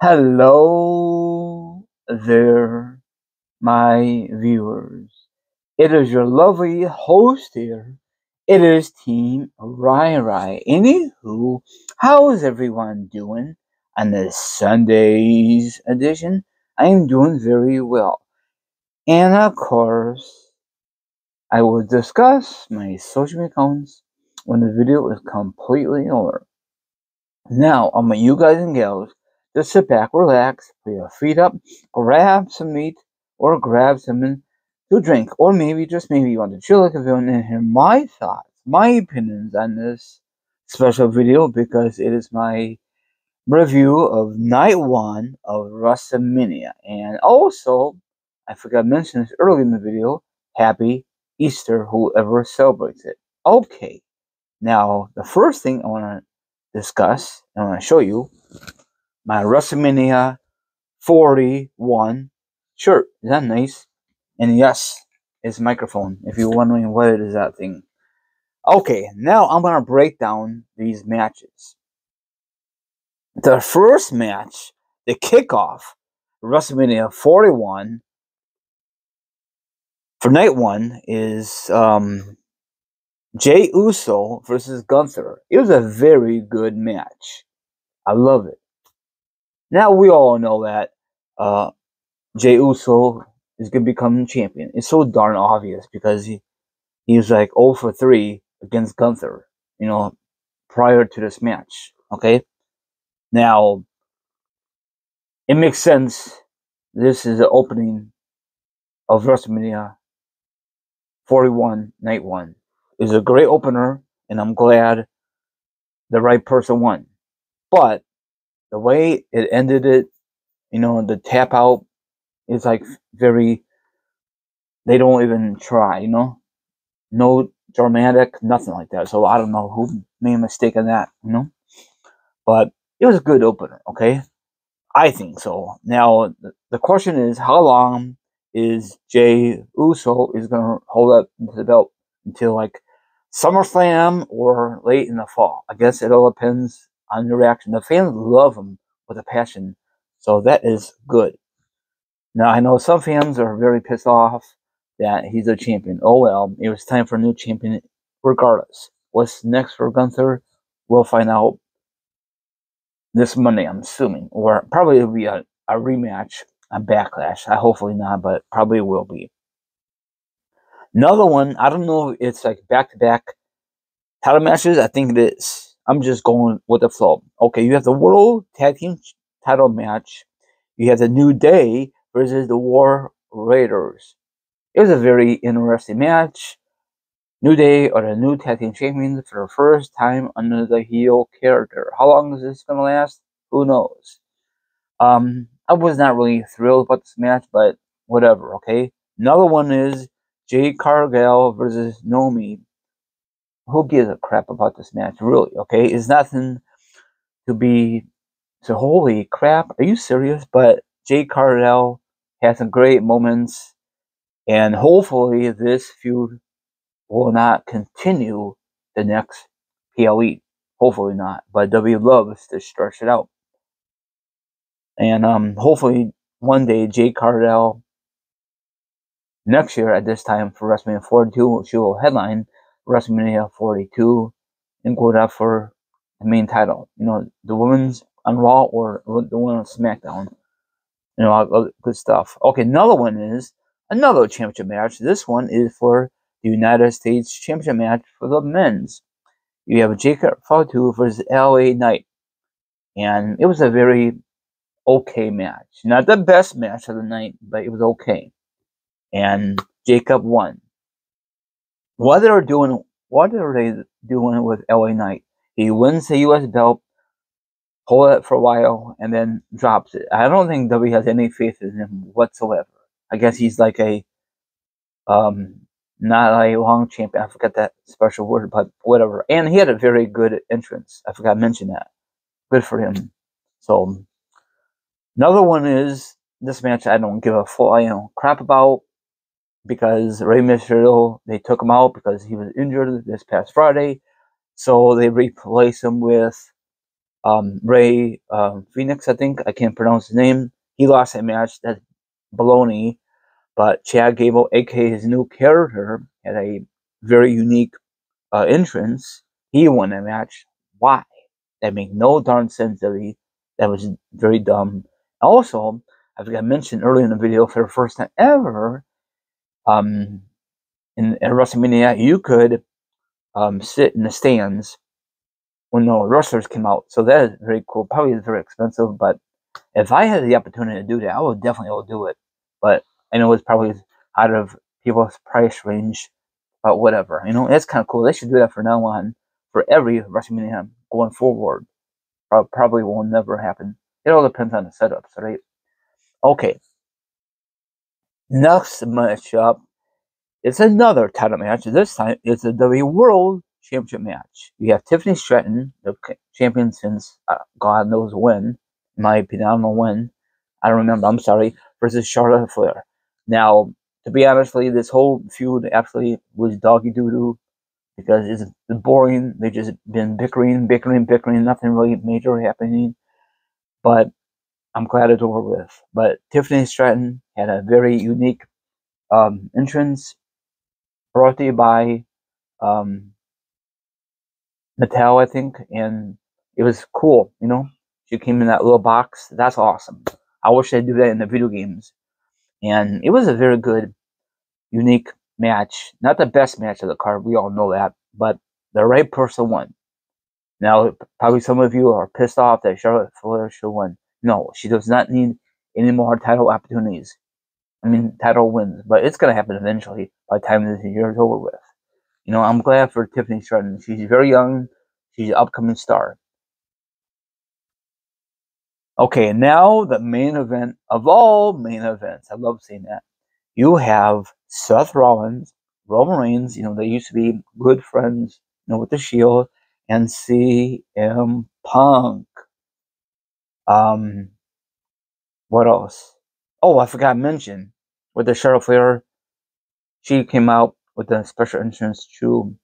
Hello there, my viewers. It is your lovely host here. It is Team Rai. Anywho, how is everyone doing on this Sunday's edition? I am doing very well. And of course, I will discuss my social media accounts when the video is completely over. Now, I want you guys and gals just sit back, relax, put your feet up, grab some meat, or grab something to drink, or maybe, just maybe, you want to chill like a villain and hear my thoughts, my opinions on this special video because it is my review of night one of WrestleMania. And also, I forgot to mention this early in the video, happy Easter, whoever celebrates it. Okay, now the first thing I want to discuss, and I want to show you my WrestleMania 41 shirt. Is that nice? And yes, it's a microphone, if you're wondering what it is, that thing. Okay, now I'm going to break down these matches. The first match, the kickoff, WrestleMania 41 for night one is Jey Uso versus Gunther. It was a very good match. I love it. Now we all know that Jey Uso is going to become champion. It's so darn obvious because he was like 0 for 3 against Gunther, prior to this match. Okay? Now, it makes sense. This is the opening of WrestleMania 41 Night 1. It's a great opener, and I'm glad the right person won. But the way it ended it, the tap out is like very, they don't even try, no dramatic, nothing like that. So I don't know who made a mistake on that, but it was a good opener. Okay, I think so. Now the question is, how long is Jey Uso is gonna hold up the belt until like SummerSlam or late in the fall? I guess it all depends on the reaction. The fans love him with a passion, so that is good. Now I know some fans are very pissed off that he's a champion. Oh well, it was time for a new champion regardless. What's next for Gunther? We'll find out this Monday, I'm assuming. Or probably it'll be a rematch, a backlash. Hopefully not, but probably will be. Another one, I don't know if it's like back-to-back title matches. I think it is. I'm just going with the flow. Okay, you have the World Tag Team title match. You have the New Day versus the War Raiders. It was a very interesting match. New Day are the new tag team champions for the first time under the heel character. How long is this gonna last? Who knows? I was not really thrilled about this match, but whatever. Okay. Another one is Jade Cargill versus Nomi. Who gives a crap about this match? Really? Okay, it's nothing to be. So holy crap, are you serious? But Jade Cargill has some great moments. And hopefully this feud will not continue the next PLE. Hopefully not. But W loves to stretch it out. And hopefully one day Jade Cargill next year at this time for WrestleMania 42, she will headline WrestleMania 42 and go out for the main title. The women's on Raw or the one on SmackDown. Good stuff. Okay, another one is another championship match. This one is for the United States Championship match for the men's. You have Jacob Fatu versus LA Knight. And it was a very okay match. Not the best match of the night, but it was okay. And Jacob won. What are they doing with LA Knight? He wins the US belt, hold it for a while, and then drops it. I don't think W has any faith in him whatsoever. I guess he's like a not a long champion. I forgot that special word, but whatever. And he had a very good entrance. I forgot to mention that. Good for him. So another one is this match I don't give a full crap about because Rey Mysterio, they took him out because he was injured this past Friday. So they replaced him with Ray Phoenix, I think. I can't pronounce his name. He lost that match. That's baloney. But Chad Gable, aka his new character, had a very unique entrance. He won that match. Why? That made no darn sense to me. That was very dumb. Also, I think I mentioned earlier in the video, for the first time ever, in WrestleMania, you could sit in the stands when the wrestlers came out. So that is very cool. Probably is very expensive, but if I had the opportunity to do that, I would definitely do it. But I know it's probably out of people's price range, but whatever. You know, it's kind of cool. They should do that from now on for every WrestleMania going forward. Probably will never happen. It all depends on the setups, right? Okay. Next matchup, it's another title match. This time, it's a WWE World Championship match. You have Tiffany Stratton, the champion since God knows when. In my opinion, I don't know when. I don't remember. I'm sorry. Versus Charlotte Flair. Now, to be honestly, this whole feud actually was doggy doo doo because it's boring. They've just been bickering. Nothing really major happening. But I'm glad it's over with. But Tiffany Stratton had a very unique entrance, brought to you by Mattel, I think, and it was cool. You know, she came in that little box. That's awesome. I wish they'd do that in the video games. And it was a very good, unique match. Not the best match of the card. We all know that, but the right person won. Now, probably some of you are pissed off that Charlotte Flair should win. No, she does not need any more title opportunities. I mean, title wins, but it's going to happen eventually by the time this year is over with. You know, I'm glad for Tiffany Stratton. She's very young. She's an upcoming star. Okay, and now the main event of all main events. I love saying that. You have Seth Rollins, Roman Reigns. You know, they used to be good friends, you know, with the Shield, and CM Punk. What else? Oh, I forgot to mention with the Charlotte Flair. She came out with a special entrance to,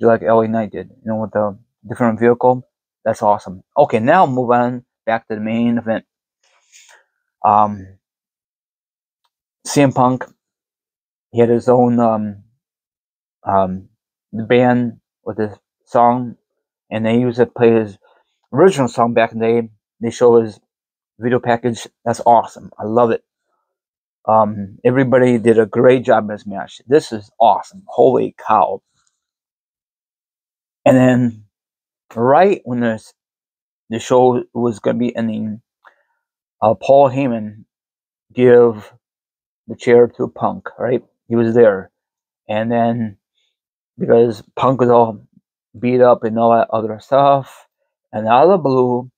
like LA Knight did, you know, with the different vehicle. That's awesome. Okay, now move on back to the main event. CM Punk, he had his own band with his song, and they used to play his original song back in the day. They show his video package. That's awesome. I love it. Everybody did a great job in this match. This is awesome. Holy cow. And then right when the show was going to be ending, Paul Heyman give the chair to Punk, right? He was there. And then because Punk was all beat up and all that other stuff, and out of the blue,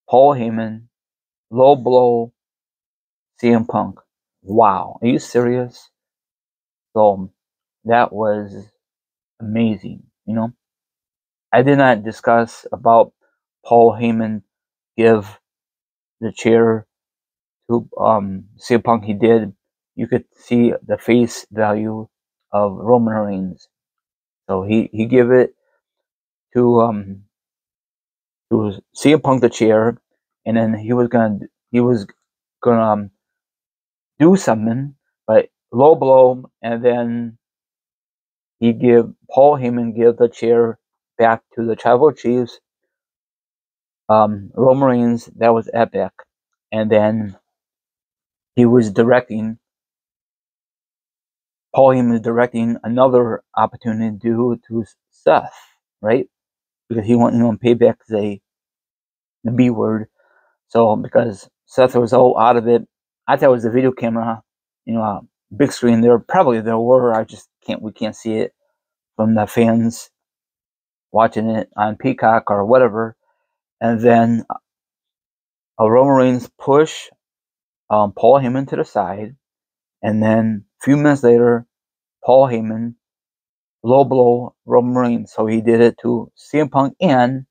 Paul Heyman low blow CM Punk. Wow, are you serious? So that was amazing. You know, I did not discuss about Paul Heyman give the chair to CM Punk. He did. You could see the face value of Roman Reigns. So he gave it to CM Punk the chair, and then he was gonna do something, but low blow, and then Paul Heyman give the chair back to the Tribal Chiefs. Roman Reigns, that was epic, and then he was directing. Paul Heyman was directing another opportunity due to Seth, right? Because he wanted to pay back the B word. So because Seth was all out of it, I thought it was the video camera, you know, big screen. There were. We can't see it from the fans watching it on Peacock or whatever. And then Roman Reigns push Paul Heyman to the side, and then a few minutes later, Paul Heyman low blow Roman Reigns. So he did it to CM Punk and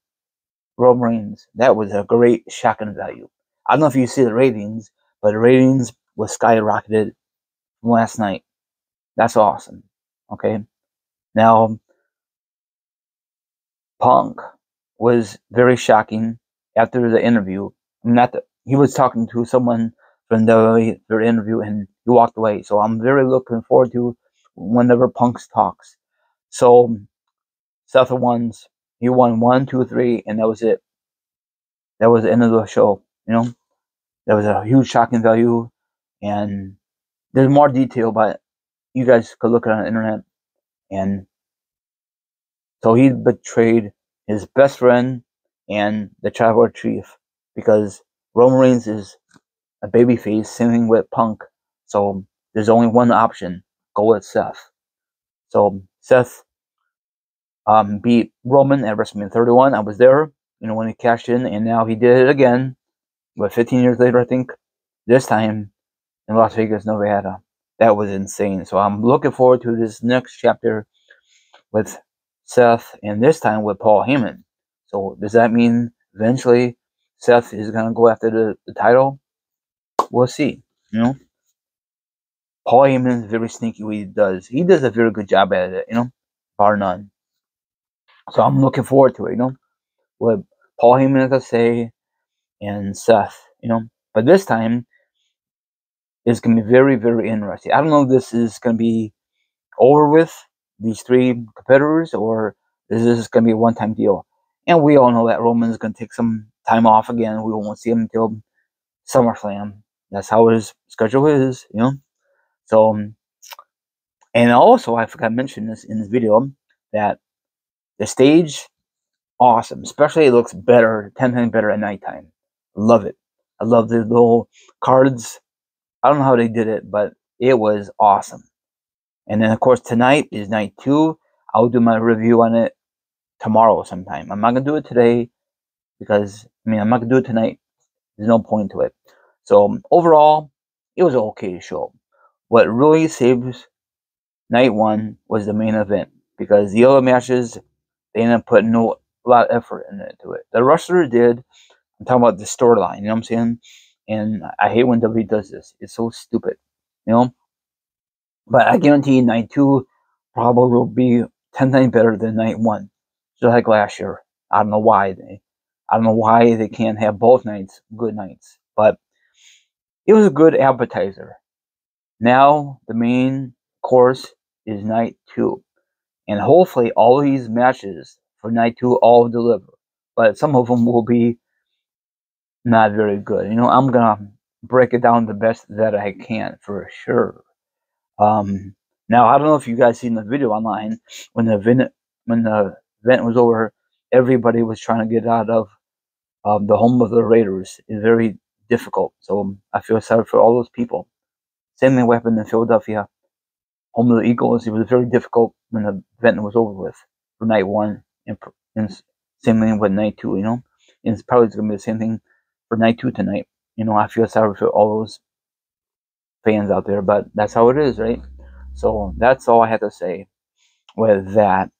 Roman Reigns. That was a great shocking value. I don't know if you see the ratings, but the ratings was skyrocketed from last night. That's awesome. Okay. Now, Punk was very shocking after the interview. He was talking to someone from the interview and he walked away. So I'm very looking forward to whenever Punk's talks. So Seth won. He won 1, 2, 3, and that was it. That was the end of the show. That was a huge shocking value, and there's more detail, but you guys could look it on the internet. And so he betrayed his best friend and the tribal chief because Roman Reigns is a babyface, singing with Punk. So there's only one option: go with Seth. So Seth beat Roman at WrestleMania 31. I was there, when he cashed in, and now he did it again. But 15 years later, I think, this time in Las Vegas, Nevada. That was insane. So I'm looking forward to this next chapter with Seth, and this time with Paul Heyman. So does that mean eventually Seth is going to go after the title? We'll see. Paul Heyman is very sneaky what he does. He does a very good job at it, bar none. So I'm looking forward to it, what Paul Heyman has to say and Seth, But this time it's going to be very, very interesting. I don't know if this is going to be over with, these three competitors, or this is going to be a one-time deal. And we all know that Roman's going to take some time off again. We won't see him until SummerSlam. That's how his schedule is, So, and also, I forgot to mention this in this video, that the stage, awesome. Especially it looks better, 10 times better at nighttime. Love it. I love the little cards. I don't know how they did it, but it was awesome. And then, of course, tonight is night 2. I'll do my review on it tomorrow sometime. I'm not going to do it today because, I'm not going to do it tonight. There's no point to it. So, overall, it was an okay show. What really saves night 1 was the main event, because the other matches, they ended up putting a lot of effort into it. The wrestler did. I'm talking about the storyline, you know what I'm saying? And I hate when WWE does this. It's so stupid, But I guarantee night 2 probably will be 10 times better than night 1. Just like last year. I don't know why they can't have both nights good nights. But it was a good appetizer. Now the main course is night 2. And hopefully all these matches for night 2 all deliver. But some of them will be not very good. I'm going to break it down the best that I can for sure. Now I don't know if you guys seen the video online when the event was over. Everybody was trying to get out of the home of the Raiders. It's very difficult. So I feel sorry for all those people. Same thing happened in Philadelphia, home of the Eagles. It was very difficult when the event was over with for night 1, and same thing with night 2. And it's probably going to be the same thing for night 2 tonight. I feel sorry for all those fans out there, but that's how it is, right? So that's all I have to say with that.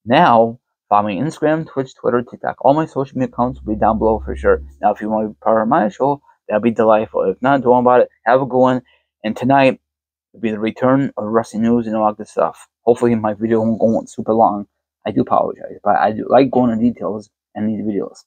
Now, follow me on Instagram, Twitch, Twitter, TikTok. All my social media accounts will be down below for sure. Now, if you want to be part of my show, that'd be delightful. If not, don't worry about it. Have a good one. And tonight will be the return of wrestling news and all that stuff. Hopefully, my video won't go on super long. I do apologize, but I do like going into details in these videos.